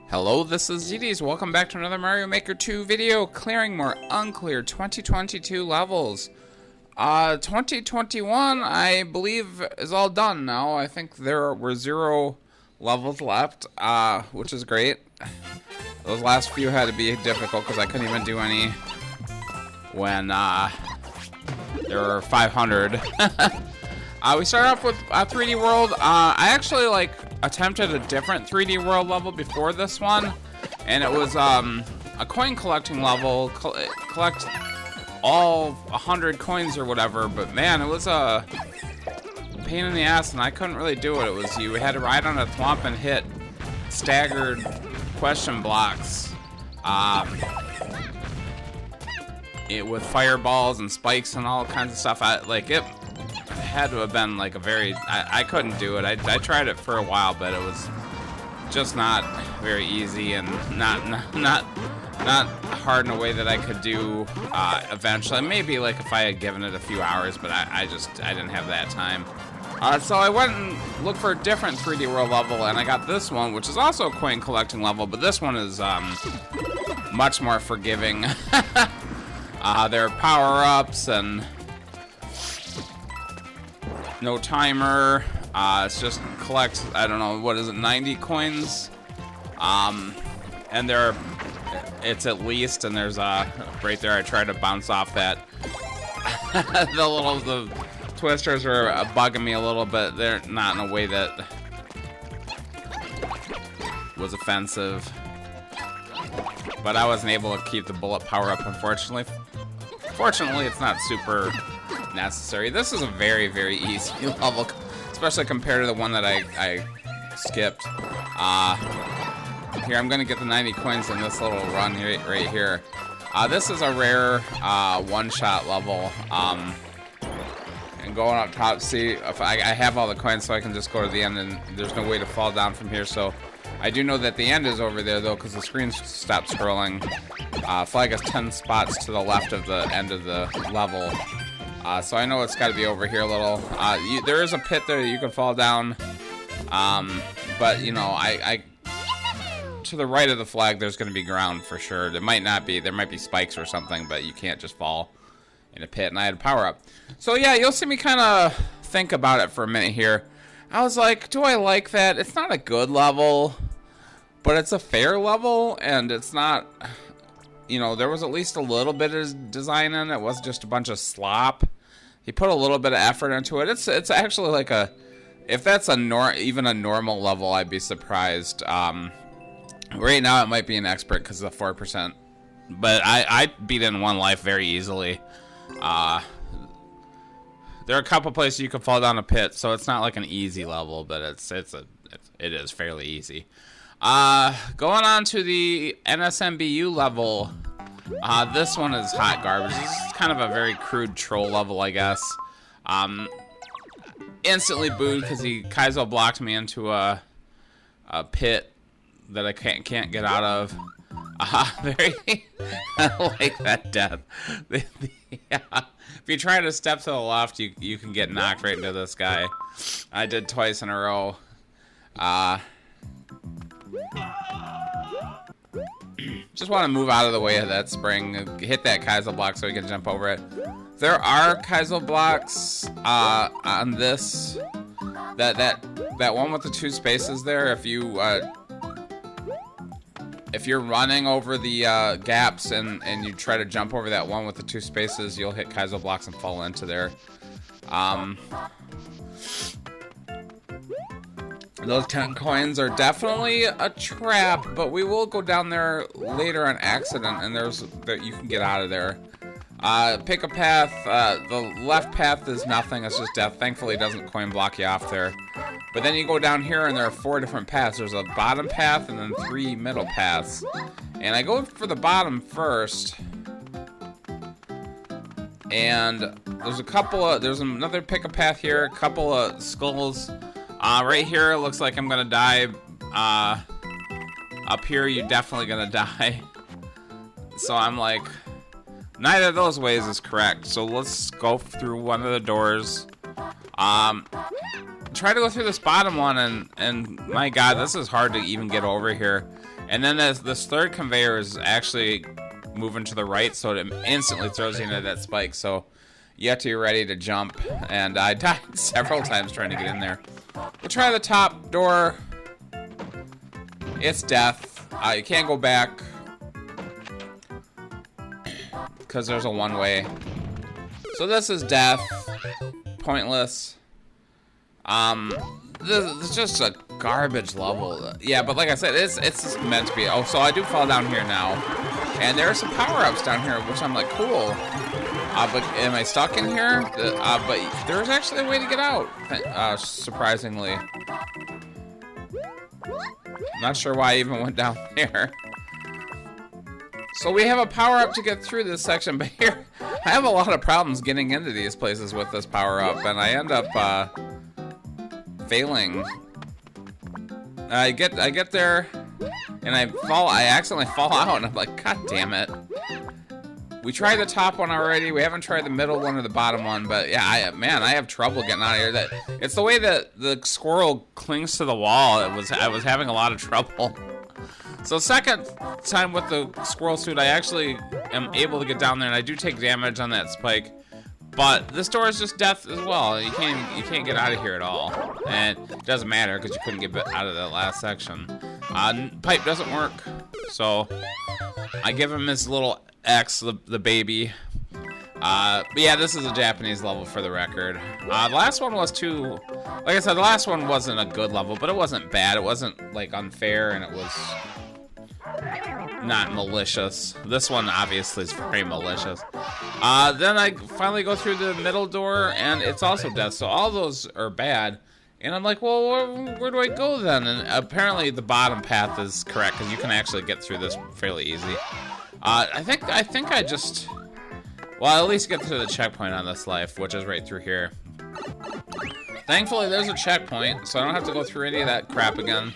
Hello, this is ZDs. Welcome back to another Mario Maker 2 video, clearing more Uncleared 2022 levels. 2021, I believe, is all done now. I think there were 0 levels left, which is great. Those last few had to be difficult because I couldn't even do any when there were 500. We started off with 3D World. I actually attempted a different 3D World level before this one, and it was a coin collecting level. Collect all 100 coins or whatever. But man, it was a pain in the ass, and I couldn't really do it. It was you had to ride on a thwomp and hit staggered question blocks. With fireballs and spikes and all kinds of stuff. It had to have been like a very I couldn't do it. I tried it for a while, but it was just not very easy and not hard in a way that I could do eventually. Maybe like if I had given it a few hours, but I didn't have that time. So I went and looked for a different 3D World level, and I got this one, which is also a coin collecting level, but this one is much more forgiving. There are power-ups and no timer. It's just collect, I don't know, what is it, 90 coins? And it's at least, and there's right there I tried to bounce off that. the twisters are bugging me a little bit. They're not in a way that was offensive. But I wasn't able to keep the bullet power up, unfortunately. Fortunately, it's not super necessary. This is a very, very easy level, especially compared to the one that I skipped. Here, I'm going to get the 90 coins in this little run here, right here. This is a rare one-shot level. And going up top, see, if I have all the coins, so I can just go to the end, and there's no way to fall down from here, so I do know that the end is over there, though, because the screen stopped scrolling. Flag is 10 spots to the left of the end of the level. So I know it's got to be over here a little. There is a pit there that you can fall down. But, you know, to the right of the flag, there's going to be ground for sure. There might not be. There might be spikes or something, but you can't just fall in a pit. And I had a power up. So, yeah, you'll see me kind of think about it for a minute here. I was like, do I like that? It's not a good level, but it's a fair level, and it's not, you know, there was at least a little bit of design in it. It wasn't just a bunch of slop. He put a little bit of effort into it. It's actually like if that's even a normal level, I'd be surprised. Right now it might be an expert because of the 4%, but I beat it in one life very easily. There are a couple places you can fall down a pit, so it's not like an easy level, but it is fairly easy. Going on to the NSMBU level. This one is hot garbage. This is kind of a very crude troll level, I guess. Instantly booed because he Kaizo blocked me into a pit that I can't get out of. Very I like that death. If you try to step to the left, you can get knocked right into this guy. I did twice in a row. Just want to move out of the way of that spring, hit that Kaizo block so we can jump over it. There are Kaizo blocks on this. That one with the 2 spaces there. If you're running over the gaps and you try to jump over that one with the 2 spaces, you'll hit Kaizo blocks and fall into there. Those 10 coins are definitely a trap, but we will go down there later on accident, and you can get out of there. Pick a path. The left path is nothing. It's just death. Thankfully, it doesn't coin block you off there. But then you go down here, and there are 4 different paths. There's a bottom path and then 3 middle paths. And I go for the bottom first. And there's another pick a path here, a couple of skulls. Right here, it looks like I'm gonna die. Up here, you're definitely gonna die. So I'm like, neither of those ways is correct. So let's go through one of the doors. Try to go through this bottom one, and my god, this is hard to even get over here. And then this third conveyor is actually moving to the right, so it instantly throws you into that spike. So you have to be ready to jump. And I died several times trying to get in there. We'll try the top door. It's death. You can't go back because there's a one-way. So this is death. Pointless. This is just a garbage level. Yeah, but like I said, it's meant to be. Oh, so I do fall down here now. And there are some power-ups down here, which I'm like, cool. But am I stuck in here? But there's actually a way to get out, surprisingly. Not sure why I even went down there. So we have a power-up to get through this section, but here, I have a lot of problems getting into these places with this power-up, and I end up, failing. I get there, and I accidentally fall out, and I'm like, God damn it. We tried the top one already. We haven't tried the middle one or the bottom one, but yeah, I have trouble getting out of here. It's the way that the squirrel clings to the wall. I was having a lot of trouble. So second time with the squirrel suit, I actually am able to get down there, and I do take damage on that spike. But this door is just death as well. You can't get out of here at all, and it doesn't matter because you couldn't get out of that last section. Pipe doesn't work, so I give him his little X, the baby. But yeah, this is a Japanese level for the record. The last one was too, like I said, the last one wasn't a good level, but it wasn't bad. It wasn't like unfair, and it was not malicious. This one obviously is very malicious. Then I finally go through the middle door, and it's also death. So all those are bad. And I'm like, well, where do I go then? And apparently the bottom path is correct, because you can actually get through this fairly easy. I think I just, well, at least get to the checkpoint on this life, which is right through here. Thankfully, there's a checkpoint, so I don't have to go through any of that crap again.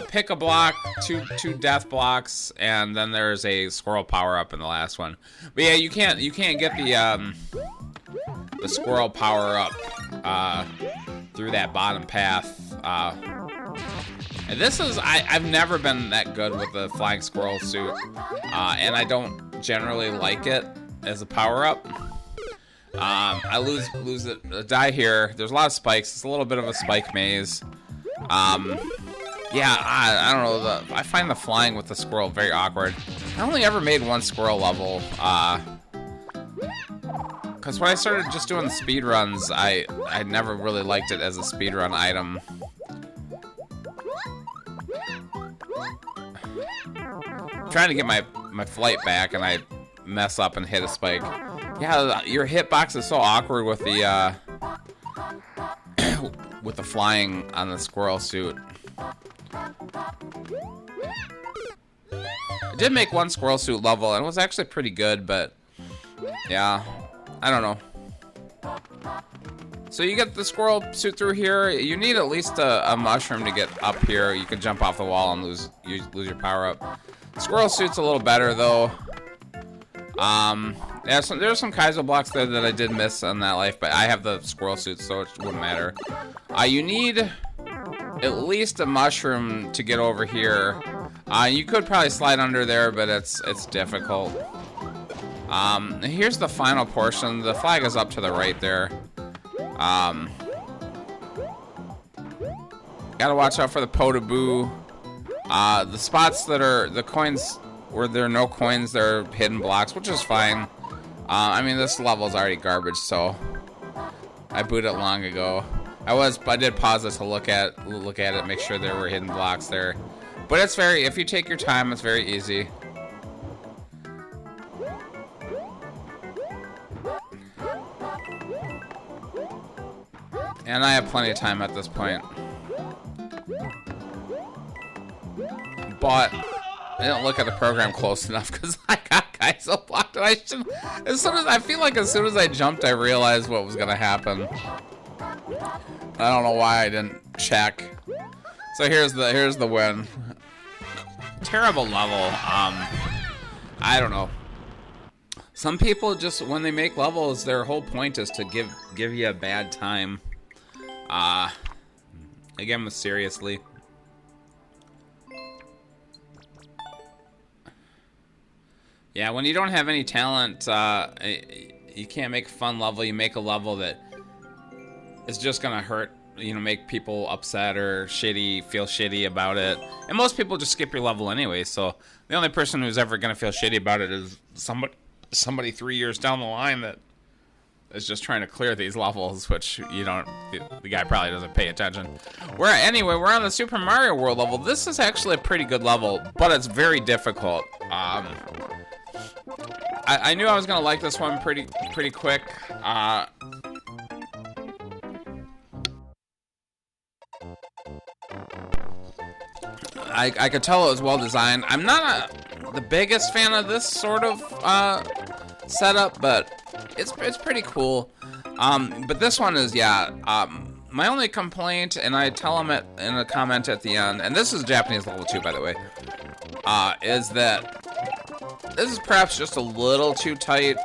Pick a block, two death blocks, and then there's a squirrel power-up in the last one. But yeah, you can't get the squirrel power-up through that bottom path. And this is, I've never been that good with the flying squirrel suit, and I don't generally like it as a power-up. I lose it, die here. There's a lot of spikes. It's a little bit of a spike maze. Yeah, I don't know. I find the flying with the squirrel very awkward. I only ever made one squirrel level. Because when I started just doing the speed runs, I never really liked it as a speed run item. I'm trying to get my flight back, and I mess up and hit a spike. Yeah, your hitbox is so awkward with the with the flying on the squirrel suit. I did make one squirrel suit level, and it was actually pretty good, but yeah, I don't know. So you get the squirrel suit through here. You need at least a mushroom to get up here. You can jump off the wall and lose your power up. Squirrel suit's a little better though. Yeah, there's some Kaizo blocks there that I did miss on that life, but I have the squirrel suit, so it wouldn't matter. You need at least a mushroom to get over here. You could probably slide under there, but it's difficult. Here's the final portion. The flag is up to the right there. Gotta watch out for the Potaboo. The spots that are the coins where there are no coins, they're hidden blocks, which is fine. I mean, this level is already garbage, so I booted it long ago. I did pause it to look at it, make sure there were hidden blocks there. But it's if you take your time, it's very easy. And I have plenty of time at this point. But I didn't look at the program close enough because I got Kaizo blocked, and I shouldn't. I feel like as soon as I jumped, I realized what was gonna happen. I don't know why I didn't check. So here's the win. Terrible level. I don't know. Some people just, when they make levels, their whole point is to give you a bad time. Again, seriously. Yeah, when you don't have any talent, you can't make a fun level. You make a level that is just gonna hurt, you know, make people upset or shitty, feel shitty about it. And most people just skip your level anyway, so the only person who's ever gonna feel shitty about it is somebody 3 years down the line that is just trying to clear these levels, which you don't, the guy probably doesn't pay attention. Anyway, we're on the Super Mario World level. This is actually a pretty good level, but it's very difficult. I knew I was gonna like this one pretty quick. I could tell it was well designed. I'm not the biggest fan of this sort of setup, but it's pretty cool. But this one is, yeah. My only complaint, and I tell him it in a comment at the end, and this is Japanese level 2, by the way, is that this is perhaps just a little too tight.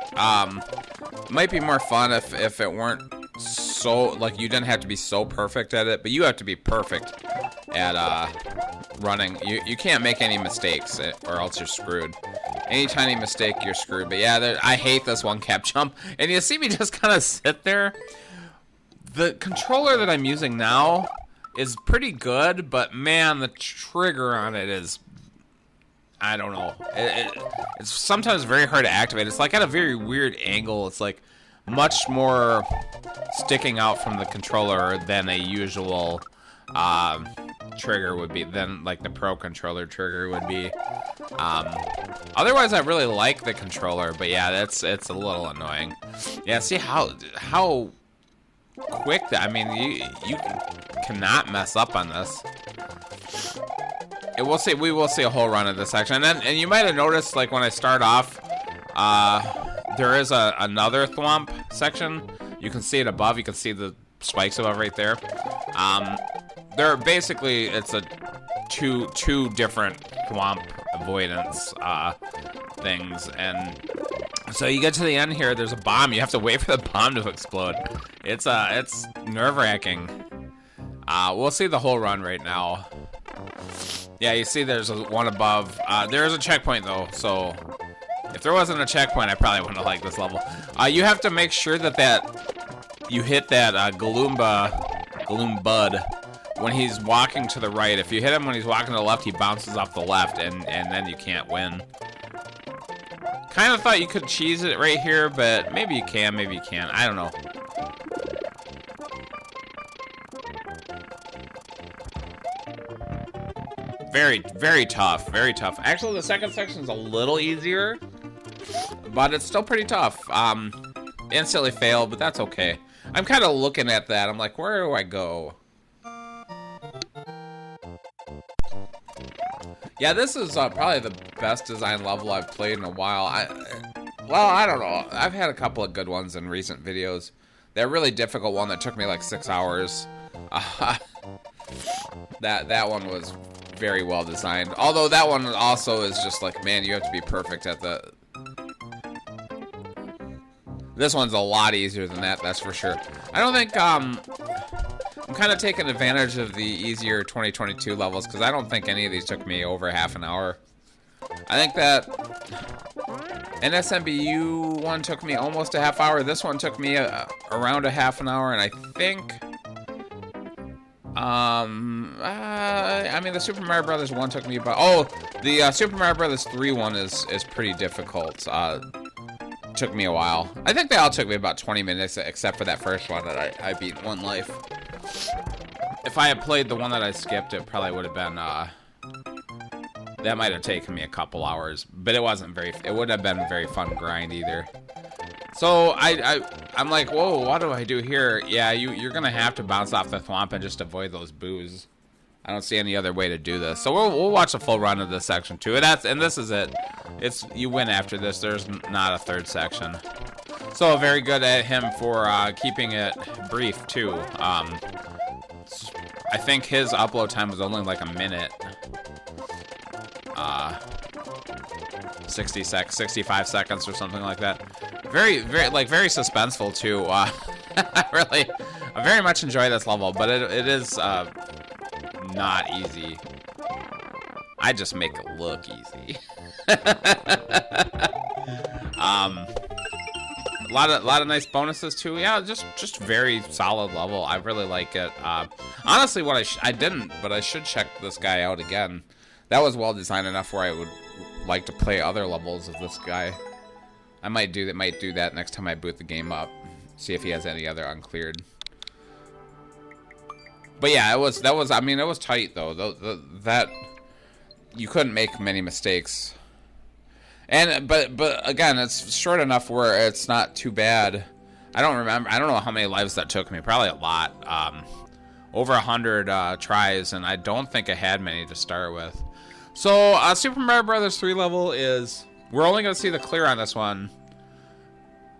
Might be more fun if it weren't so, like, you didn't have to be so perfect at it, but you have to be perfect at running. You can't make any mistakes or else you're screwed. Any tiny mistake, you're screwed. But yeah, I hate this one cap jump. And you see me just kind of sit there. The controller that I'm using now is pretty good, but man, the trigger on it is, I don't know. It's sometimes very hard to activate. It's like at a very weird angle. It's like much more sticking out from the controller than a usual trigger would be, than like the Pro Controller trigger would be. Otherwise, I really like the controller, but yeah, it's a little annoying. Yeah, see how quick that, I mean, you cannot mess up on this. And we will see a whole run of this section, and you might have noticed, like, when I start off, there is another thwomp section. You can see it above. You can see the spikes above right there. They're basically, it's a two different thwomp avoidance things, and so you get to the end here. There's a bomb. You have to wait for the bomb to explode. It's nerve-wracking. We'll see the whole run right now. Yeah, you see there's one above. There is a checkpoint though, so if there wasn't a checkpoint, I probably wouldn't have liked this level. You have to make sure that you hit that Gloom Bud when he's walking to the right. If you hit him when he's walking to the left, he bounces off the left, and then you can't win. Kind of thought you could cheese it right here, but maybe you can, maybe you can't. I don't know. Very, very tough. Very tough. Actually, the second section's a little easier, but it's still pretty tough. Instantly failed, but that's okay. I'm kind of looking at that. I'm like, where do I go? Yeah, this is probably the best design level I've played in a while. Well, I don't know. I've had a couple of good ones in recent videos. That really difficult one that took me like 6 hours. That one was very well designed. Although that one also is just like, man, you have to be perfect at the... This one's a lot easier than that, that's for sure. I don't think, I'm kind of taking advantage of the easier 2022 levels, because I don't think any of these took me over half an hour. I think that NSMBU one took me almost a half hour. This one took me around a half an hour, and I think... I mean, the Super Mario Brothers one took me about... Oh, the Super Mario Brothers 3 one is pretty difficult. Took me a while. I think they all took me about 20 minutes, except for that first one that I beat in one life. If I had played the one that I skipped, it probably would have been, that might have taken me a couple hours, but it wouldn't have been a very fun grind either. So I'm like, whoa, what do I do here? Yeah, you're gonna have to bounce off the thwomp and just avoid those boos. I don't see any other way to do this. So we'll watch a full run of this section too. And this is it. You win after this. There's not a third section. So very good at him for keeping it brief too. I think his upload time was only like a minute. 65 seconds or something like that. Very suspenseful too. I very much enjoy this level, but it is not easy. I just make it look easy. A lot of nice bonuses too. Yeah, just very solid level. I really like it. Honestly, what I didn't, but I should check this guy out again. That was well designed enough where I would like to play other levels of this guy. I might do that next time I boot the game up. See if he has any other uncleared. But yeah, I mean, it was tight though. That you couldn't make many mistakes. And but again, it's short enough where it's not too bad. I don't know how many lives that took me. Probably a lot. Over 100 tries, and I don't think I had many to start with. So Super Mario Brothers 3 level is, we're only gonna see the clear on this one.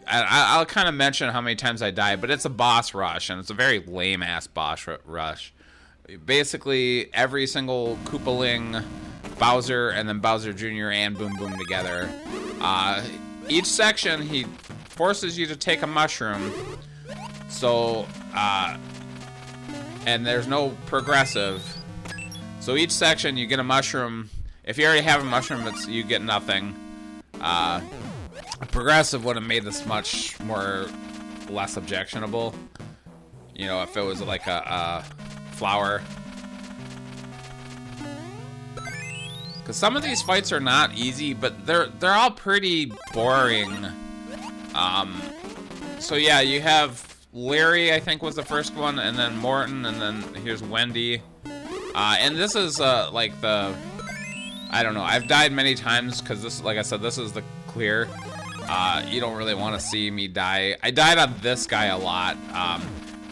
I'll kind of mention how many times I died, but it's a boss rush, and it's a very lame-ass boss rush. Basically, every single Koopaling, Bowser, and then Bowser Jr. and Boom Boom together. Each section, he forces you to take a mushroom. So, and there's no progressive. So each section, you get a mushroom. If you already have a mushroom, you get nothing. Progressive would have made this much less objectionable. You know, if it was like a flower. Because some of these fights are not easy, but they're all pretty boring. So yeah, you have Larry, I think was the first one, and then Morton, and then here's Wendy. And this is like the, I don't know, I've died many times because this, like I said, this is the clear. You don't really want to see me die. I died on this guy a lot. Not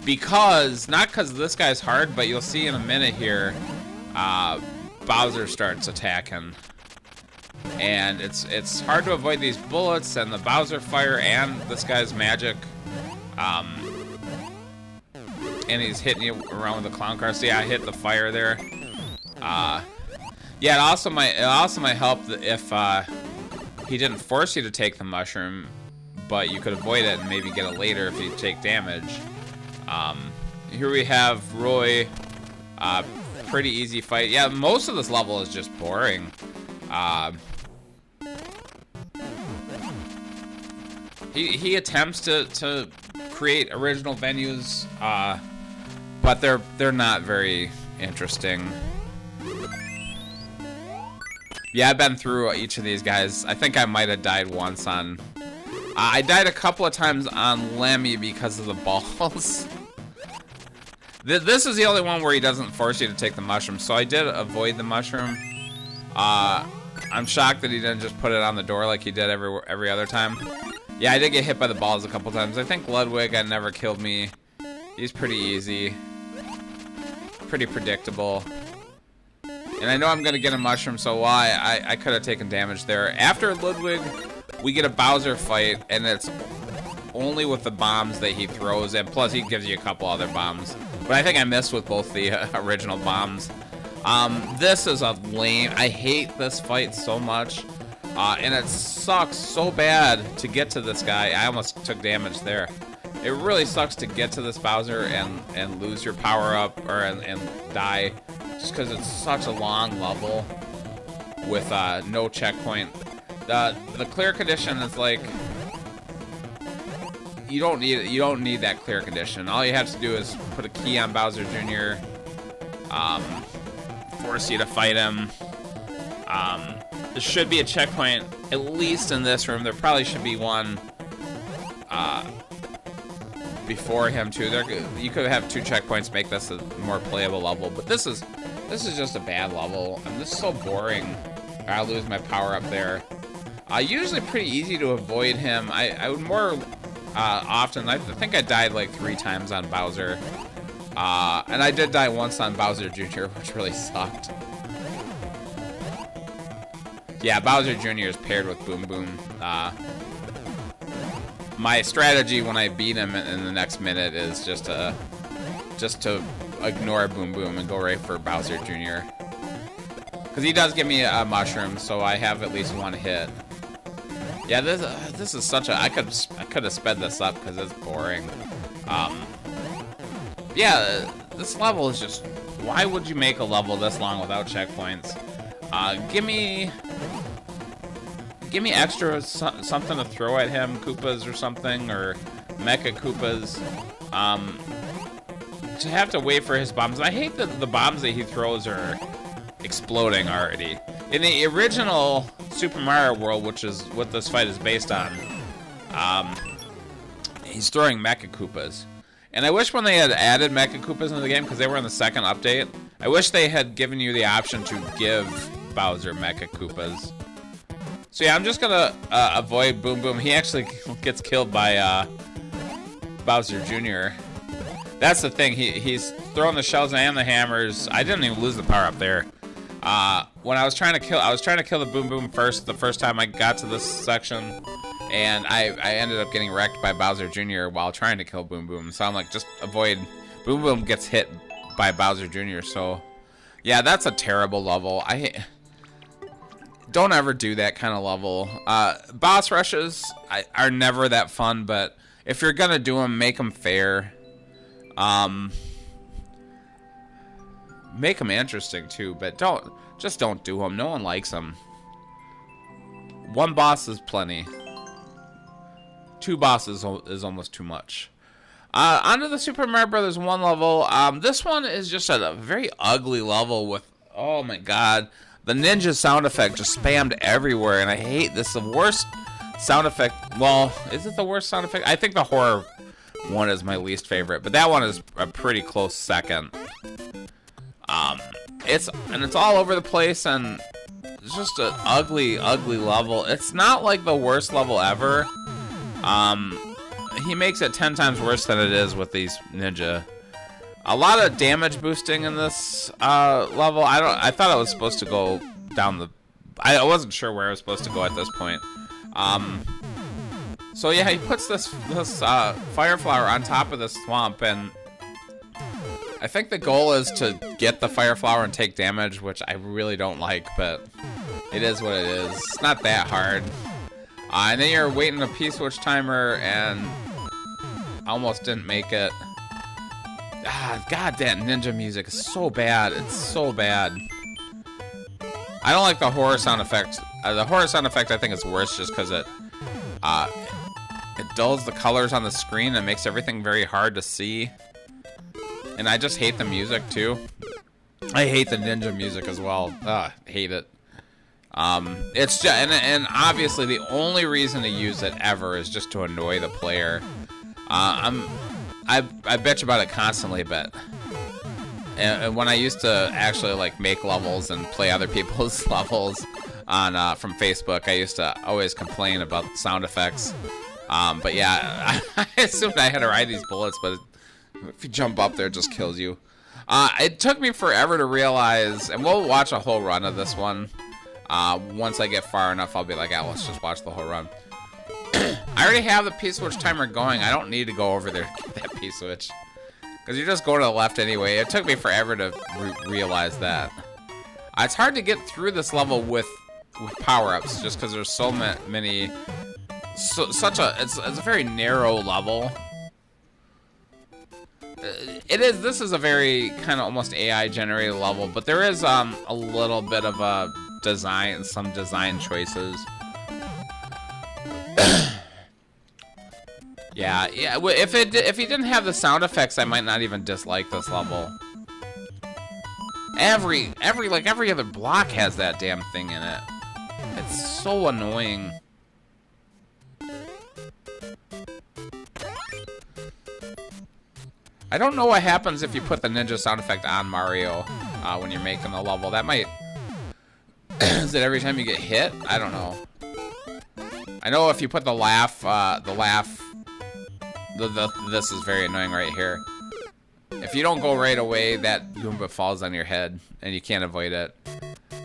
because this guy's hard, but you'll see in a minute here, Bowser starts attacking. And it's hard to avoid these bullets and the Bowser fire and this guy's magic. And he's hitting you around with the clown car. So yeah, I hit the fire there. Yeah, it also might help if he didn't force you to take the mushroom, but you could avoid it and maybe get it later if you take damage. Here we have Roy. Pretty easy fight. Yeah, most of this level is just boring. He attempts to create original venues, but they're not very interesting. Yeah, I've been through each of these guys. I think I might have died once on... I died a couple of times on Lemmy because of the balls. This is the only one where he doesn't force you to take the mushroom, so I did avoid the mushroom. I'm shocked that he didn't just put it on the door like he did every other time. Yeah, I did get hit by the balls a couple times. I think Ludwig never killed me. He's pretty easy. Pretty predictable. And I know I'm going to get a mushroom, so I could have taken damage there. After Ludwig, we get a Bowser fight, and it's only with the bombs that he throws, and plus he gives you a couple other bombs. But I think I missed with both the original bombs. This is a lame... I hate this fight so much. And it sucks so bad to get to this guy. I almost took damage there. It really sucks to get to this Bowser and lose your power-up and die. Just because it's such a long level with no checkpoint. The clear condition is like... You don't need that clear condition. All you have to do is put a key on Bowser Jr. Force you to fight him. There should be a checkpoint, at least in this room. There probably should be one before him too. You could have 2 checkpoints, make this a more playable level. But this is just a bad level, and this is so boring. I lose my power up there. Usually pretty easy to avoid him. I would more often. I think I died like 3 times on Bowser, and I did die once on Bowser Jr., which really sucked. Yeah, Bowser Jr. is paired with Boom Boom. My strategy when I beat him in the next minute is just to ignore Boom Boom and go right for Bowser Jr. Because he does give me a mushroom, so I have at least 1 hit. Yeah, this is such a... I could have sped this up because it's boring. Yeah, this level is just... Why would you make a level this long without checkpoints? Give me give me extra something to throw at him, Koopas or something, or Mecha Koopas. To have to wait for his bombs. I hate that the bombs that he throws are exploding already. In the original Super Mario World, which is what this fight is based on, he's throwing Mecha Koopas. And I wish when they had added Mecha Koopas into the game, because they were in the second update, I wish they had given you the option to give Bowser Mecha Koopas. So yeah, I'm just gonna avoid Boom Boom. He actually gets killed by Bowser Jr. That's the thing. He's throwing the shells and the hammers. I didn't even lose the power up there. When I was trying to kill the Boom Boom the first time I got to this section. And I ended up getting wrecked by Bowser Jr. while trying to kill Boom Boom. So I'm like, just avoid. Boom Boom gets hit by Bowser Jr. So, yeah, that's a terrible level. Don't ever do that kind of level. Boss rushes are never that fun, but if you're gonna do them, make them fair. Make them interesting too, but don't do them. No one likes them. One boss is plenty. 2 bosses is almost too much. Onto the Super Mario Brothers 1 level. This one is just a very ugly level with, oh my god, the ninja sound effect just spammed everywhere, and I hate this. The worst sound effect. Well, is it the worst sound effect? I think the horror one is my least favorite, but that one is a pretty close second. It's all over the place, and it's just an ugly level. It's not like the worst level ever. He makes it 10 times worse than it is with these ninja. A lot of damage boosting in this level. I thought I was supposed to go down the. I wasn't sure where I was supposed to go at this point. So yeah, he puts this fire flower on top of this swamp, and I think the goal is to get the fire flower and take damage, which I really don't like, but it is what it is. It's not that hard. And then you're waiting a P-switch timer, and almost didn't make it. God, that ninja music is so bad. It's so bad. I don't like the horror sound effect. The horror sound effect, I think, is worse just because it dulls the colors on the screen and makes everything very hard to see. And I just hate the music, too. I hate the ninja music as well. Hate it. It's just, and obviously the only reason to use it ever is just to annoy the player. I bitch about it constantly, but and when I used to actually like make levels and play other people's levels on from Facebook, I used to always complain about sound effects. But yeah, I assumed I had to ride these bullets, but if you jump up there, it just kills you. It took me forever to realize, and we'll watch a whole run of this one. Once I get far enough, I'll be like, let's just watch the whole run. I already have the P-switch timer going. I don't need to go over there to get that P-switch. Because you're just going to the left anyway. It took me forever to realize that. It's hard to get through this level with power-ups, just because there's so many... It's a very narrow level. This is a very kind of almost AI-generated level, but there is a little bit of a some design choices. Yeah. If he didn't have the sound effects, I might not even dislike this level. Every other block has that damn thing in it. It's so annoying. I don't know what happens if you put the ninja sound effect on Mario when you're making the level. That might... Is it every time you get hit? I don't know. I know if you put the laugh... This is very annoying right here. If you don't go right away, that Goomba falls on your head, and you can't avoid it.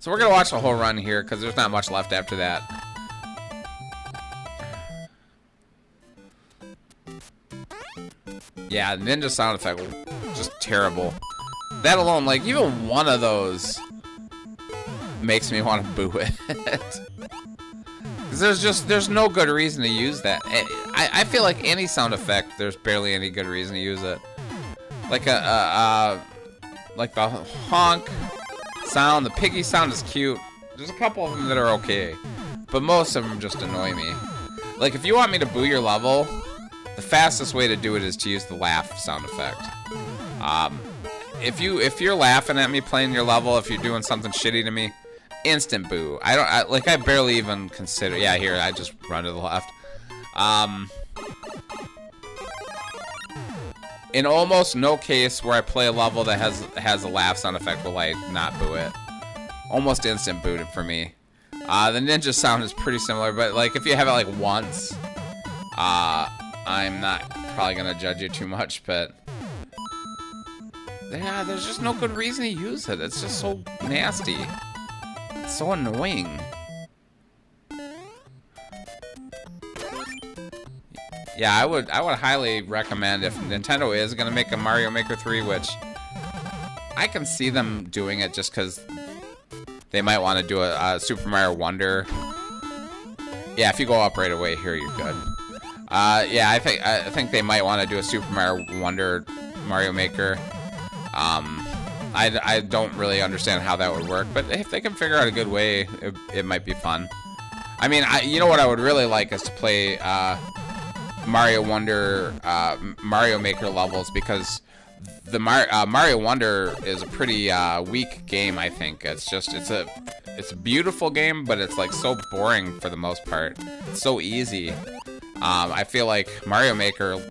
So we're going to watch the whole run here, because there's not much left after that. Yeah, ninja sound effect, just terrible. That alone, like, even one of those makes me want to boo it. There's no good reason to use that. I feel like any sound effect, there's barely any good reason to use it. Like like the honk sound, the piggy sound is cute. There's a couple of them that are okay, but most of them just annoy me. Like, if you want me to boo your level, the fastest way to do it is to use the laugh sound effect. If you're laughing at me playing your level, if you're doing something shitty to me, instant boo. I barely even consider. Yeah, here, I just run to the left. In almost no case where I play a level that has a laugh sound effect will I not boo it. Almost instant booted for me. The ninja sound is pretty similar, but like if you have it like once, I'm not probably gonna judge you too much, but yeah, there's just no good reason to use it. It's just so nasty. It's so annoying. Yeah, I would highly recommend if Nintendo is gonna make a Mario Maker 3, which I can see them doing it just because they might want to do a Super Mario Wonder. Yeah, if you go up right away here, you're good. Yeah, I think they might want to do a Super Mario Wonder Mario Maker. I don't really understand how that would work, but if they can figure out a good way, it might be fun. I mean, you know what I would really like is to play Mario Wonder Mario Maker levels, because the Mario Wonder is a pretty weak game. I think it's a beautiful game, but it's like so boring for the most part. It's so easy. I feel like Mario Maker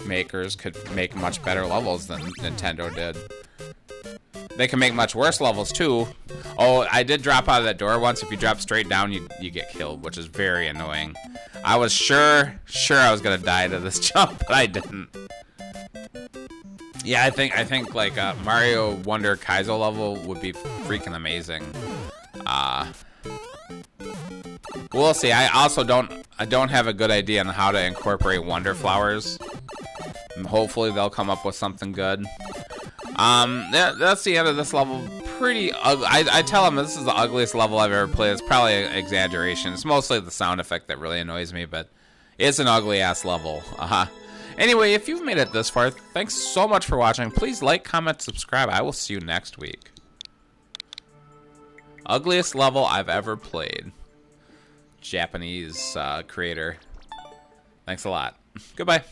makers could make much better levels than Nintendo did. They can make much worse levels too. Oh, I did drop out of that door once. If you drop straight down, you get killed, which is very annoying. I was sure I was gonna die to this jump, but I didn't. Yeah, I think like a Mario Wonder Kaizo level would be freaking amazing. We'll see. I also don't have a good idea on how to incorporate Wonder Flowers. Hopefully they'll come up with something good. That's the end of this level. Pretty ugly. I tell them this is the ugliest level I've ever played. It's probably an exaggeration. It's mostly the sound effect that really annoys me, but it's an ugly ass level. Anyway, if you've made it this far, thanks so much for watching. Please like, comment, subscribe. I will see you next week. Ugliest level I've ever played. Japanese creator. Thanks a lot. Goodbye.